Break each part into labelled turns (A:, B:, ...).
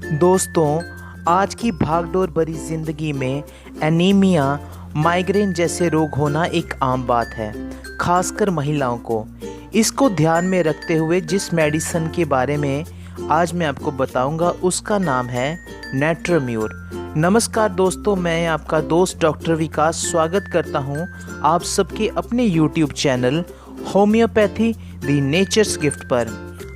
A: दोस्तों, आज की भागदौड़ भरी ज़िंदगी में एनीमिया, माइग्रेन जैसे रोग होना एक आम बात है, खासकर महिलाओं को। इसको ध्यान में रखते हुए जिस मेडिसिन के बारे में आज मैं आपको बताऊंगा उसका नाम है नेट्रोम्यूर। नमस्कार दोस्तों, मैं आपका दोस्त डॉक्टर विकास स्वागत करता हूं आप सबके अपने YouTube channel homeopathy the natures gift पर।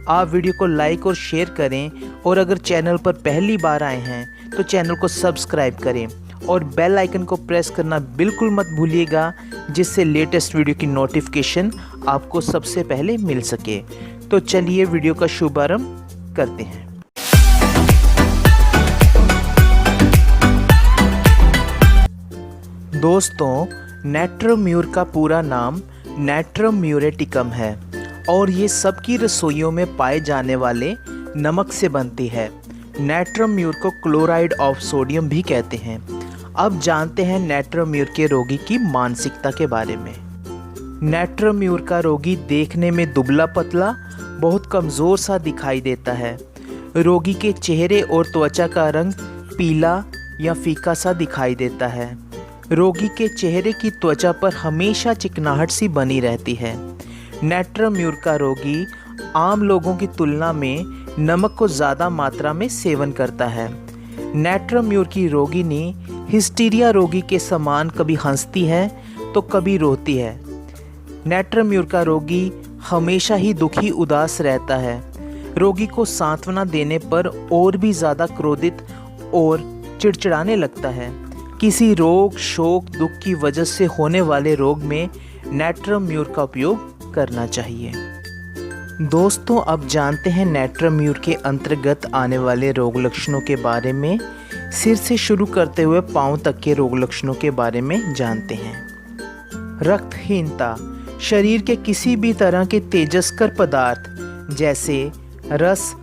A: आप वीडियो को लाइक और शेयर करें और अगर चैनल पर पहली बार आए हैं तो चैनल को सब्सक्राइब करें और बेल आइकन को प्रेस करना बिल्कुल मत भूलिएगा, जिससे लेटेस्ट वीडियो की नोटिफिकेशन आपको सबसे पहले मिल सके। तो चलिए वीडियो का शुभारंभ करते हैं। दोस्तों, नेट्रोम्यूर का पूरा नाम नेट्रम म्यूरेटिकम है और ये सबकी रसोइयों में पाए जाने वाले नमक से बनती है। नेट्रोम्यूर को क्लोराइड ऑफ सोडियम भी कहते हैं। अब जानते हैं नेट्रोम्यूर के रोगी की मानसिकता के बारे में। नेट्रोम्यूर का रोगी देखने में दुबला पतला, बहुत कमज़ोर सा दिखाई देता है। रोगी के चेहरे और त्वचा का रंग पीला या फीका सा दिखाई देता है। रोगी के चेहरे की त्वचा पर हमेशा चिकनाहट सी बनी रहती है। नेट्रोम्यूर का रोगी आम लोगों की तुलना में नमक को ज़्यादा मात्रा में सेवन करता है। नेट्रोम्यूर की रोगिनी हिस्टीरिया रोगी के समान कभी हंसती है तो कभी रोती है। नेट्रोम्यूर का रोगी हमेशा ही दुखी उदास रहता है। रोगी को सांत्वना देने पर और भी ज़्यादा क्रोधित और चिड़चिड़ाने लगता है। किसी रोग, शोक, दुख की वजह से होने वाले रोग में नेट्रोम्यूर का उपयोग करना चाहिए। दोस्तों, अब जानते हैं नेट्रोम्यूर के अंतर्गत आने वाले रोग लक्षणों के बारे में। सिर से शुरू करते हुए पांव तक के रोग लक्षणों के बारे में जानते हैं। रक्तहीनता, शरीर के किसी भी तरह के तेजस्कर पदार्थ जैसे रस,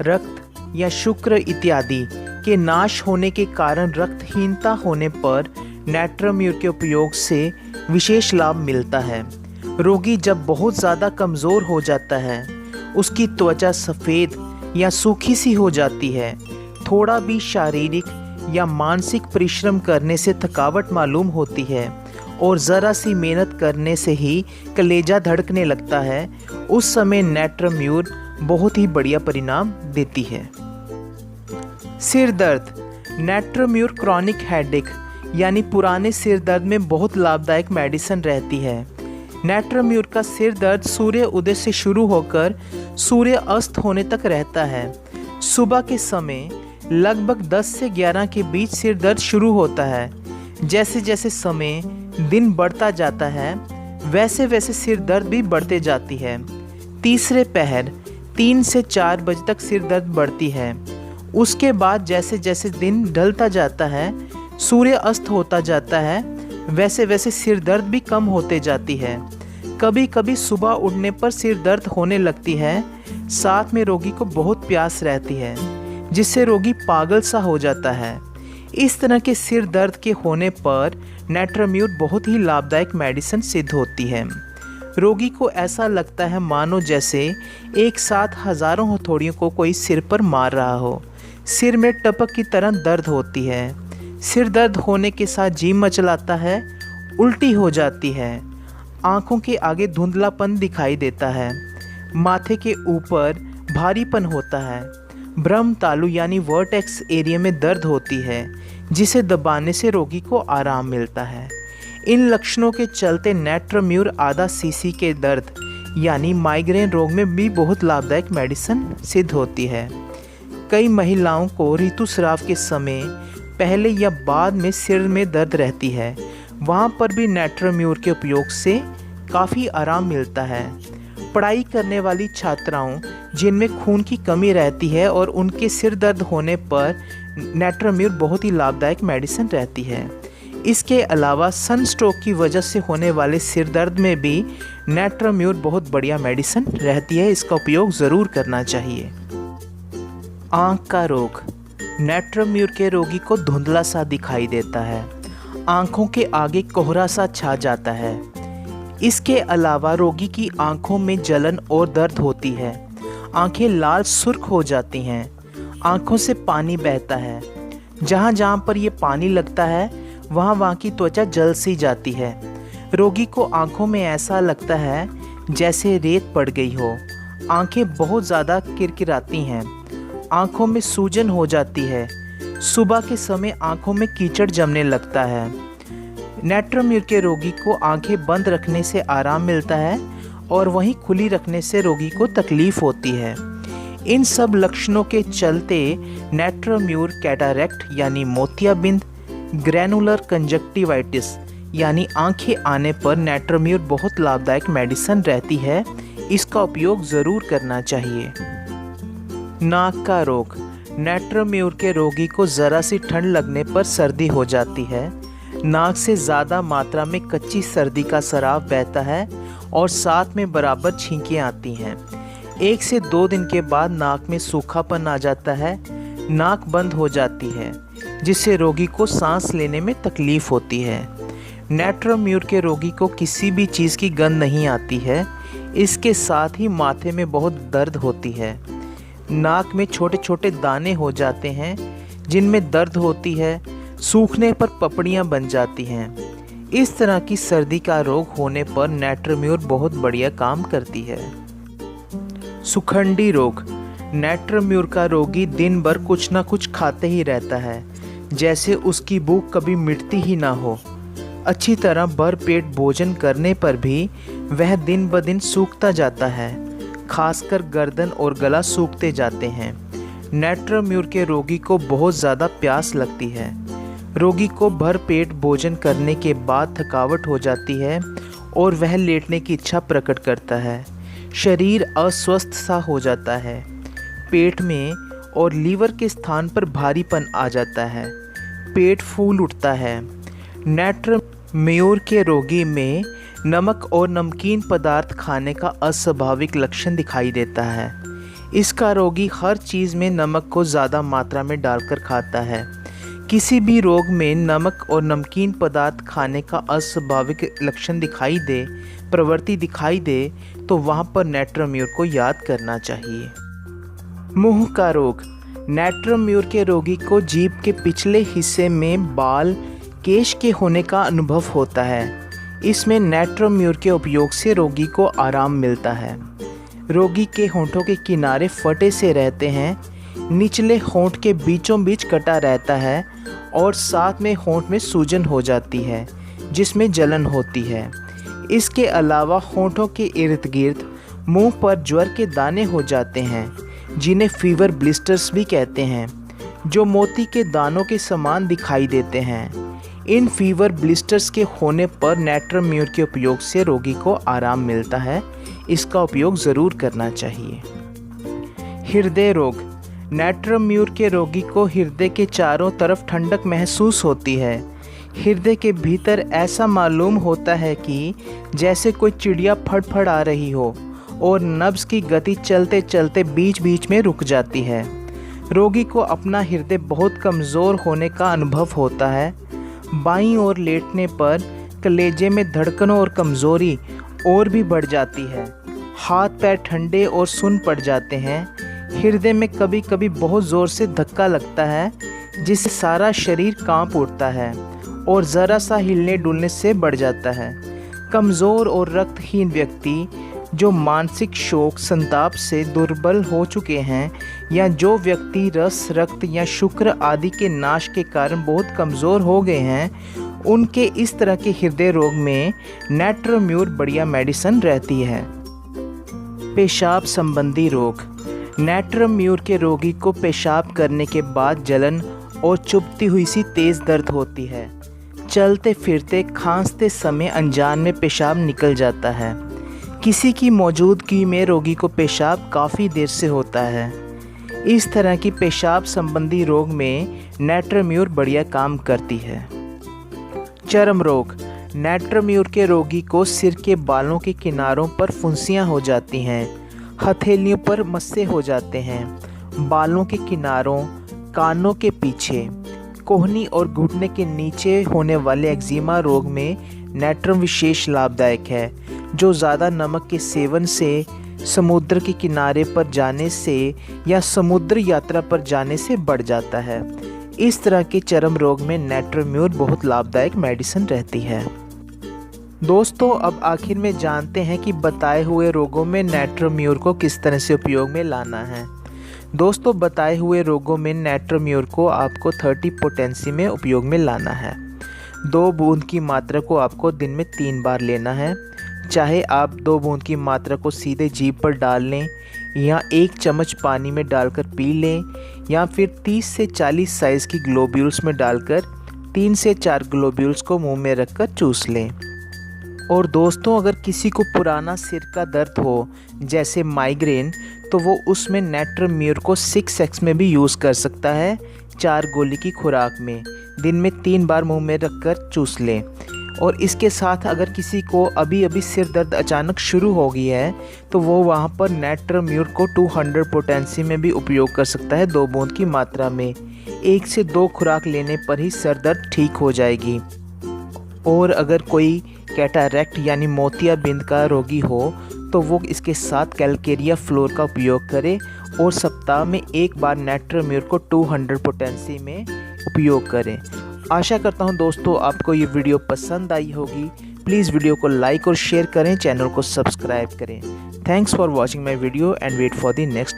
A: रक्त या शुक्र इत्यादि के नाश होने के कारण रक्तहीनता होने पर नेट्रोम्यूर के उपयोग से विशेष लाभ मिलता है। रोगी जब बहुत ज़्यादा कमज़ोर हो जाता है, उसकी त्वचा सफ़ेद या सूखी सी हो जाती है। थोड़ा भी शारीरिक या मानसिक परिश्रम करने से थकावट मालूम होती है और ज़रा सी मेहनत करने से ही कलेजा धड़कने लगता है, उस समय नेट्रोम्यूर बहुत ही बढ़िया परिणाम देती है। सिर दर्द, नेट्रोम्यूर क्रॉनिक हेडेक यानी पुराने सिर दर्द में बहुत लाभदायक मेडिसिन रहती है। नेट्रोम्यूर का सिर दर्द सूर्य उदय से शुरू होकर सूर्य अस्त होने तक रहता है। सुबह के समय लगभग 10 से 11 के बीच सिर दर्द शुरू होता है। जैसे जैसे समय दिन बढ़ता जाता है वैसे वैसे सिर दर्द भी बढ़ते जाती है। तीसरे पहर 3 से 4 बजे तक सिर दर्द बढ़ती है। उसके बाद जैसे जैसे दिन ढलता जाता है, सूर्य अस्त होता जाता है, वैसे वैसे सिर दर्द भी कम होते जाती है। कभी कभी सुबह उठने पर सिर दर्द होने लगती है। साथ में रोगी को बहुत प्यास रहती है, जिससे रोगी पागल सा हो जाता है। इस तरह के सिर दर्द के होने पर नेट्रोम्यूर बहुत ही लाभदायक मेडिसिन सिद्ध होती है। रोगी को ऐसा लगता है मानो जैसे एक साथ हज़ारों हथौड़ियों को कोई सिर पर मार रहा हो। सिर में टपक की तरह दर्द होती है। सिर दर्द होने के साथ जी मचलाता है, उल्टी हो जाती है, आँखों के आगे धुंधलापन दिखाई देता है, माथे के ऊपर भारीपन होता है, ब्रह्म तालु यानी वर्टेक्स एरिया में दर्द होती है, जिसे दबाने से रोगी को आराम मिलता है। इन लक्षणों के चलते नेट्रोम्यूर आधा सीसी के दर्द यानी माइग्रेन रोग में भी बहुत लाभदायक मेडिसिन सिद्ध होती है। कई महिलाओं को ऋतुस्राव के समय पहले या बाद में सिर में दर्द रहती है, वहाँ पर भी नेट्रोम्यूर के उपयोग से काफ़ी आराम मिलता है। पढ़ाई करने वाली छात्राओं जिनमें खून की कमी रहती है और उनके सिर दर्द होने पर नेट्रोम्यूर बहुत ही लाभदायक मेडिसिन रहती है। इसके अलावा सनस्ट्रोक की वजह से होने वाले सिर दर्द में भी नेट्रोम्यूर बहुत बढ़िया मेडिसिन रहती है। इसका उपयोग ज़रूर करना चाहिए। आँख का रोग, नेट्रोम्यूर के रोगी को धुंधला सा दिखाई देता है, आँखों के आगे कोहरा सा छा जाता है। इसके अलावा रोगी की आँखों में जलन और दर्द होती है। आँखें लाल सुर्ख हो जाती हैं। आँखों से पानी बहता है। जहाँ जहाँ पर ये पानी लगता है वहाँ वहाँ की त्वचा जल सी जाती है। रोगी को आँखों में ऐसा लगता है जैसे रेत पड़ गई हो। आँखें बहुत ज़्यादा किरकिराती हैं। आँखों में सूजन हो जाती है। सुबह के समय आँखों में कीचड़ जमने लगता है। नेत्रम्यूर के रोगी को आँखें बंद रखने से आराम मिलता है और वहीं खुली रखने से रोगी को तकलीफ़ होती है। इन सब लक्षणों के चलते नेत्रम्यूर कैटरैक्ट यानी मोतियाबिंद, ग्रैनुलर कंजक्टिवाइटिस यानी आंखें आने पर नेत्रम्यूर बहुत लाभदायक मेडिसिन रहती है। इसका उपयोग ज़रूर करना चाहिए। नाक का रोग। नेत्रम्यूर के रोगी को ज़रा सी ठंड लगने पर सर्दी हो जाती है। नाक से ज़्यादा मात्रा में कच्ची सर्दी का सराव बहता है और साथ में बराबर छींकें आती हैं। 1 से 2 दिन के बाद नाक में सूखापन आ जाता है। नाक बंद हो जाती है जिससे रोगी को सांस लेने में तकलीफ़ होती है। नेत्रम्यूर के रोगी को किसी भी चीज़ की गंध नहीं आती है। इसके साथ ही माथे में बहुत दर्द होती है। नाक में छोटे छोटे दाने हो जाते हैं जिनमें दर्द होती है। सूखने पर पपड़ियाँ बन जाती हैं। इस तरह की सर्दी का रोग होने पर नेत्रम्यूर बहुत बढ़िया काम करती है। सुखंडी रोग। नेत्रम्यूर का रोगी दिन भर कुछ ना कुछ खाते ही रहता है, जैसे उसकी भूख कभी मिटती ही ना हो। अच्छी तरह भर पेट भोजन करने पर भी वह दिन ब दिन सूखता जाता है। खासकर गर्दन और गला सूखते जाते हैं। नेत्रम्यूर के रोगी को बहुत ज़्यादा प्यास लगती है। रोगी को भर पेट भोजन करने के बाद थकावट हो जाती है और वह लेटने की इच्छा प्रकट करता है। शरीर अस्वस्थ सा हो जाता है। पेट में और लीवर के स्थान पर भारीपन आ जाता है। पेट फूल उठता है। नेत्रम्यूर के रोगी में नमक और नमकीन पदार्थ खाने का अस्वाभाविक लक्षण दिखाई देता है। इसका रोगी हर चीज़ में नमक को ज़्यादा मात्रा में डालकर खाता है। किसी भी रोग में नमक और नमकीन पदार्थ खाने का अस्वाभाविक लक्षण दिखाई दे, प्रवृत्ति दिखाई दे, तो वहाँ पर नेत्रम्यूर को याद करना चाहिए। मुंह का रोग। नेत्रम्यूर के रोगी को जीभ के पिछले हिस्से में बाल, केश के होने का अनुभव होता है। इसमें नेत्रम्यूर के उपयोग से रोगी को आराम मिलता है। रोगी के होंठों के किनारे फटे से रहते हैं। निचले होंठ के बीचों बीच कटा रहता है और साथ में होंठ में सूजन हो जाती है जिसमें जलन होती है। इसके अलावा होंठों के इर्द गिर्द मुंह पर ज्वर के दाने हो जाते हैं जिन्हें फीवर ब्लिस्टर्स भी कहते हैं, जो मोती के दानों के समान दिखाई देते हैं। इन फीवर ब्लिस्टर्स के होने पर नेत्रम्यूर के उपयोग से रोगी को आराम मिलता है। इसका उपयोग ज़रूर करना चाहिए। हृदय रोग। नेत्रम्यूर के रोगी को हृदय के चारों तरफ ठंडक महसूस होती है। हृदय के भीतर ऐसा मालूम होता है कि जैसे कोई चिड़िया फड़फड़ा रही हो और नब्ज की गति चलते चलते बीच बीच में रुक जाती है। रोगी को अपना हृदय बहुत कमज़ोर होने का अनुभव होता है। बाईं ओर लेटने पर कलेजे में धड़कनों और कमज़ोरी और भी बढ़ जाती है। हाथ पैर ठंडे और सुन्न पड़ जाते हैं। हृदय में कभी कभी बहुत ज़ोर से धक्का लगता है जिससे सारा शरीर कांप उठता है और ज़रा सा हिलने डुलने से बढ़ जाता है। कमज़ोर और रक्तहीन व्यक्ति जो मानसिक शोक संताप से दुर्बल हो चुके हैं या जो व्यक्ति रस, रक्त या शुक्र आदि के नाश के कारण बहुत कमज़ोर हो गए हैं, उनके इस तरह के हृदय रोग में नेत्रम्यूर बढ़िया मेडिसिन रहती है। पेशाब संबंधी रोग। नेत्रम्यूर के रोगी को पेशाब करने के बाद जलन और चुभती हुई सी तेज़ दर्द होती है। चलते फिरते खांसते समय अनजान में पेशाब निकल जाता है। किसी की मौजूदगी में रोगी को पेशाब काफ़ी देर से होता है। इस तरह की पेशाब संबंधी रोग में नेत्रम्यूर बढ़िया काम करती है। चर्म रोग। नेत्रम्यूर के रोगी को सिर के बालों के किनारों पर फुंसियाँ हो जाती हैं। हथेलियों पर मस्से हो जाते हैं। बालों के किनारों, कानों के पीछे, कोहनी और घुटने के नीचे होने वाले एक्जिमा रोग में नेत्रम विशेष लाभदायक है, जो ज़्यादा नमक के सेवन से समुद्र के किनारे पर जाने से या समुद्र यात्रा पर जाने से बढ़ जाता है। इस तरह के चर्म रोग में नेट्रोम्यूर बहुत लाभदायक मेडिसिन रहती है। दोस्तों, अब आखिर में जानते हैं कि बताए हुए रोगों में नेट्रोम्यूर को किस तरह से उपयोग में लाना है। दोस्तों, बताए हुए रोगों में नेट्रोम्यूर को आपको 30 पोटेंसी में उपयोग में लाना है। 2 बूंद की मात्रा को आपको दिन में 3 बार लेना है। चाहे आप 2 बूंद की मात्रा को सीधे जीभ पर डाल लें या 1 चम्मच पानी में डालकर पी लें, या फिर 30 से 40 साइज़ की ग्लोब्यूल्स में डालकर 3 से 4 ग्लोब्यूल्स को मुंह में रखकर चूस लें। और दोस्तों, अगर किसी को पुराना सिर का दर्द हो जैसे माइग्रेन, तो वो उसमें नेट्रोम्यूर को 6x में भी यूज़ कर सकता है 4 गोली की खुराक में। दिन में 3 बार मुंह में रखकर चूस लें। और इसके साथ अगर किसी को अभी सिर दर्द अचानक शुरू हो गई है, तो वो वहाँ पर नेट्रोम्यूर को 200 पोटेंसी में भी उपयोग कर सकता है 2 बूंद की मात्रा में। 1 से 2 खुराक लेने पर ही सर दर्द ठीक हो जाएगी। और अगर कोई कैटरैक्ट यानी मोतियाबिंद का रोगी हो, तो वो इसके साथ कैलकेरिया फ्लोर का उपयोग करे और सप्ताह में 1 बार नेट्रोम्यूर को 200 पोटेंसी में उपयोग करें। आशा करता हूं दोस्तों आपको ये वीडियो पसंद आई होगी। प्लीज़ वीडियो को लाइक और शेयर करें, चैनल को सब्सक्राइब करें। Thanks for watching my video and wait for the next